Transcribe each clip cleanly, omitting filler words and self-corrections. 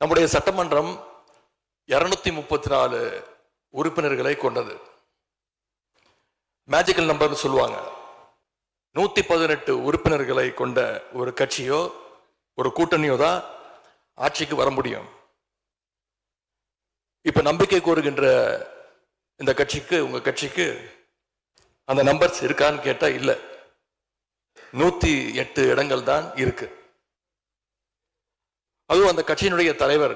நம்முடைய சட்டமன்றம் 234 உறுப்பினர்களை கொண்டது. மேஜிக்கல் நம்பர்னு சொல்லுவாங்க. 118 உறுப்பினர்களை கொண்ட ஒரு கட்சியோ ஒரு கூட்டணியோ தான் ஆட்சிக்கு வர முடியும். இப்ப நம்பிக்கை கோருகின்ற இந்த கட்சிக்கு, உங்க கட்சிக்கு அந்த நம்பர்ஸ் இருக்கான்னு கேட்டா இல்ல. 108 இடங்கள் தான் இருக்கு. அதுவும் அந்த கட்சியினுடைய தலைவர்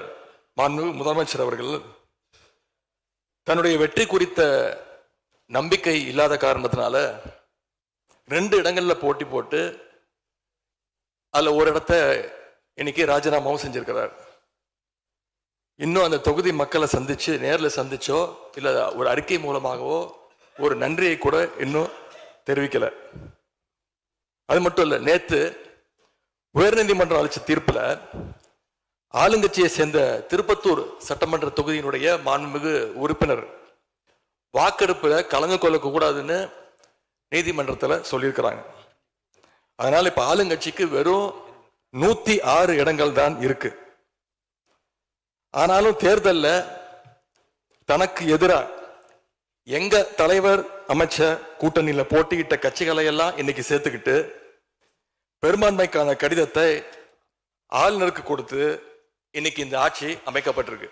மாண்புமிகு முதலமைச்சர் அவர்கள் தன்னுடைய வெற்றி குறித்த நம்பிக்கை இல்லாத காரணத்தினால 2 இடங்கள்ல போட்டி போட்டு அதுல ஒரு இடத்த இன்னைக்கு ராஜினாமாவும் செஞ்சிருக்கிறார். இன்னும் அந்த தொகுதி மக்களை சந்திச்சு, நேரில் சந்திச்சோ இல்ல ஒரு அறிக்கை மூலமாகவோ ஒரு நன்றியை கூட இன்னும் தெரிவிக்கல. அது மட்டும் இல்ல, நேத்து உயர்நீதிமன்றம் அளிச்ச தீர்ப்புல ஆளுங்கட்சியை சேர்ந்த திருப்பத்தூர் சட்டமன்ற தொகுதியினுடைய மாண்புமிகு உறுப்பினர் வாக்கெடுப்புல கலந்து கொள்ள கூடாதுன்னு நீதிமன்றத்தில் சொல்லியிருக்கிறாங்க. அதனால இப்ப ஆளுங்கட்சிக்கு வெறும் 106 இடங்கள் தான் இருக்கு. ஆனாலும் தேர்தல்ல தனக்கு எதிராக எங்க தலைவர் அமைச்ச கூட்டணியில போட்டியிட்ட கட்சிகளை எல்லாம் இன்னைக்கு சேர்த்துக்கிட்டு பெரும்பான்மைக்கான கடிதத்தை ஆளுநருக்கு கொடுத்து இன்னைக்கு இந்த ஆட்சி அமைக்கப்பட்டிருக்கு.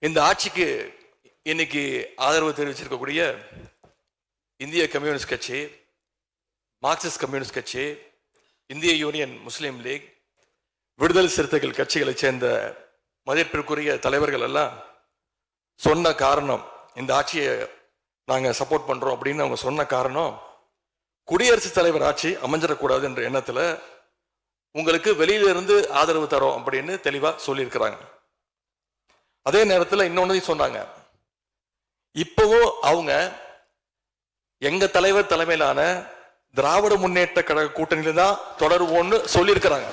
இந்த ஆட்சிக்கு இன்னைக்கு ஆதரவு தெரிவிச்சிருக்கக்கூடிய இந்திய கம்யூனிஸ்ட் கட்சி, மார்க்சிஸ்ட் கம்யூனிஸ்ட் கட்சி, இந்திய யூனியன் முஸ்லீம் லீக், விடுதலை சிறுத்தைகள் கட்சிகளை சேர்ந்த மதிப்பிற்குரிய தலைவர்கள் எல்லாம் சொன்ன காரணம், இந்த ஆட்சியை நாங்க சப்போர்ட் பண்றோம் அப்படின்னு அவங்க சொன்ன காரணம், குடியரசுத் தலைவர் ஆட்சி அமைஞ்சிடக்கூடாது என்ற எண்ணத்துல உங்களுக்கு வெளியில இருந்து ஆதரவு தரோம் அப்படின்னு தெளிவா சொல்லியிருக்கிறாங்க. அதே நேரத்தில் இன்னொன்னு சொன்னாங்க, இப்பவும் அவங்க எங்க தலைவர் தலைமையிலான திராவிட முன்னேற்ற கழக கூட்டணியில தான் தொடருவோம்னு சொல்லியிருக்கிறாங்க.